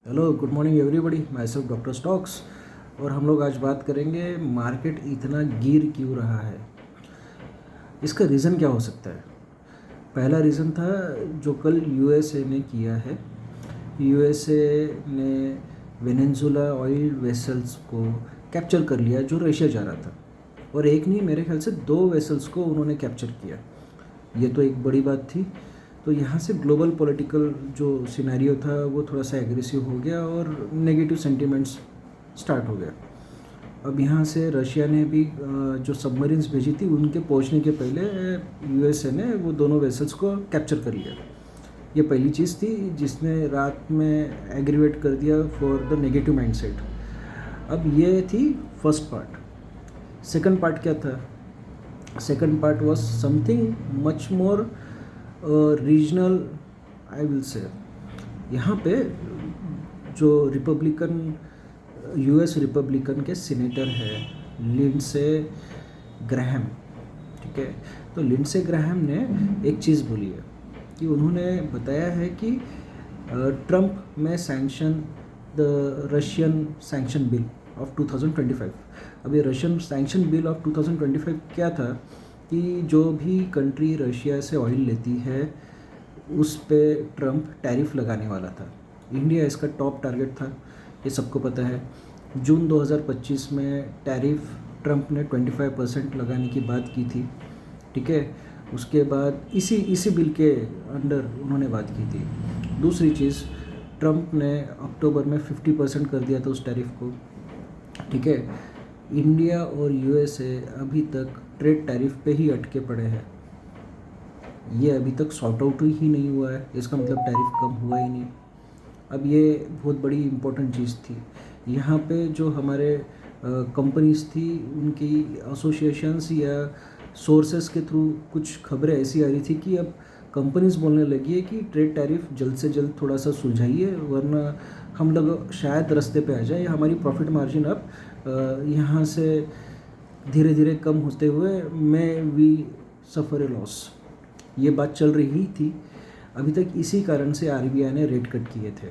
Hello, good morning everybody. My self doctor stocks. और हम लोग आज बात करेंगे मार्केट इतना गिर क्यों रहा है, इसका रीज़न क्या हो सकता है। पहला रीज़न था जो कल यूएसए ने किया है। यूएसए ने वेनेजुला ऑयल वेसल्स को कैप्चर कर लिया जो रशिया जा रहा था, और एक नहीं, मेरे ख्याल से 2 वेसल्स को उन्होंने कैप्चर किया। ये तो एक बड़ी बात थी। तो यहाँ से ग्लोबल पॉलिटिकल जो सिनेरियो था वो थोड़ा सा एग्रेसिव हो गया और नेगेटिव सेंटिमेंट्स स्टार्ट हो गया। अब यहाँ से रशिया ने भी जो सबमरीन्स भेजी थी उनके पहुँचने के पहले यूएसए ने वो दोनों वेसल्स को कैप्चर कर लिया। ये पहली चीज़ थी जिसने रात में एग्रीवेट कर दिया फॉर द नेगेटिव माइंडसेट। अब ये थी फर्स्ट पार्ट। सेकंड पार्ट क्या था? Second part was something much more regional, I will say. यहाँ पे जो रिपब्लिकन यूएस रिपब्लिकन के सीनेटर है लिंडसे ग्रैहम, ठीक है। तो लिंडसे ग्रैहम ने एक चीज़ बोली है कि उन्होंने बताया है कि ट्रम्प में sanction the Russian sanction bill of 2025। अब ये रशियन सैंक्शन बिल ऑफ 2025 क्या था कि जो भी कंट्री रशिया से ऑयल लेती है उस पे ट्रम्प टैरिफ लगाने वाला था। इंडिया इसका टॉप टारगेट था, ये सबको पता है। जून 2025 में टैरिफ ट्रम्प ने 25% लगाने की बात की थी, ठीक है। उसके बाद इसी बिल के अंडर उन्होंने बात की थी। दूसरी चीज़, ट्रम्प ने अक्टूबर में 50% कर दिया था उस टैरिफ को, ठीक है। इंडिया और यूएसए अभी तक ट्रेड टैरिफ पे ही अटके पड़े हैं। ये अभी तक सॉर्ट आउट ही नहीं हुआ है, इसका मतलब टैरिफ कम हुआ ही नहीं। अब ये बहुत बड़ी इम्पोर्टेंट चीज़ थी। यहाँ पे जो हमारे कंपनीज थी उनकी एसोसिएशंस या सोर्सेस के थ्रू कुछ खबरें ऐसी आ रही थी कि अब कंपनीज बोलने लगी है कि ट्रेड टैरिफ जल्द से जल्द थोड़ा सा सुलझाइए, वरना हम लोग शायद रास्ते पे आ जाए। हमारी प्रॉफिट मार्जिन अब यहाँ से धीरे धीरे कम होते हुए मे वी सफ़र ए लॉस। ये बात चल रही थी अभी तक। इसी कारण से आरबीआई ने रेट कट किए थे।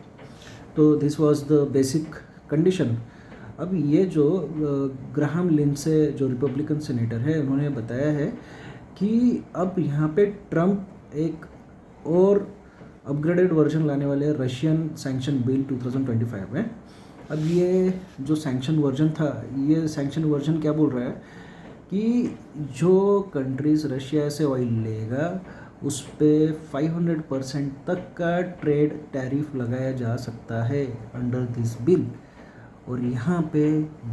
तो this was the basic condition. अब ये जो ग्राहम लिंडसे जो रिपब्लिकन सीनेटर है उन्होंने बताया है कि अब यहाँ पे ट्रम्प एक और अपग्रेडेड वर्जन लाने वाले हैं रशियन सैंक्शन बिल 2025 में। अब ये जो सैंक्शन वर्जन था, ये सैंक्शन वर्जन क्या बोल रहा है कि जो कंट्रीज़ रशिया से ऑयल लेगा उस पे 500% तक का ट्रेड टैरिफ लगाया जा सकता है अंडर दिस बिल। और यहाँ पे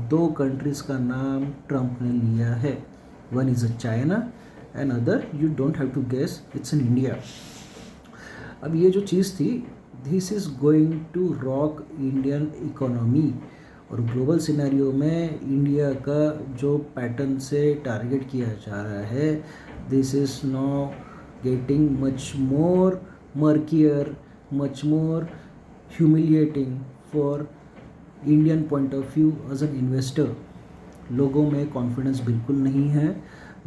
2 कंट्रीज़ का नाम ट्रम्प ने लिया है। One is a China and other you don't have to guess, it's in India. अब ये जो चीज़ थी, this is going to rock Indian economy. और ग्लोबल सिनेरियो में इंडिया का जो पैटर्न से टारगेट किया जा रहा है, this is now getting much more murkier, much more humiliating for Indian point of view as an investor. लोगों में कॉन्फिडेंस बिल्कुल नहीं है।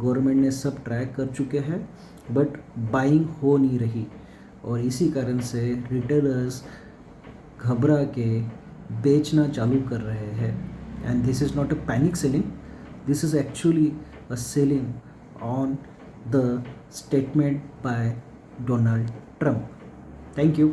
गवर्नमेंट ने सब ट्रैक कर चुके हैं बट बाइंग हो नहीं रही, और इसी कारण से रिटेलर्स घबरा के बेचना चालू कर रहे हैं। And this is not a panic selling, this is actually a selling on the statement by Donald Trump. Thank you.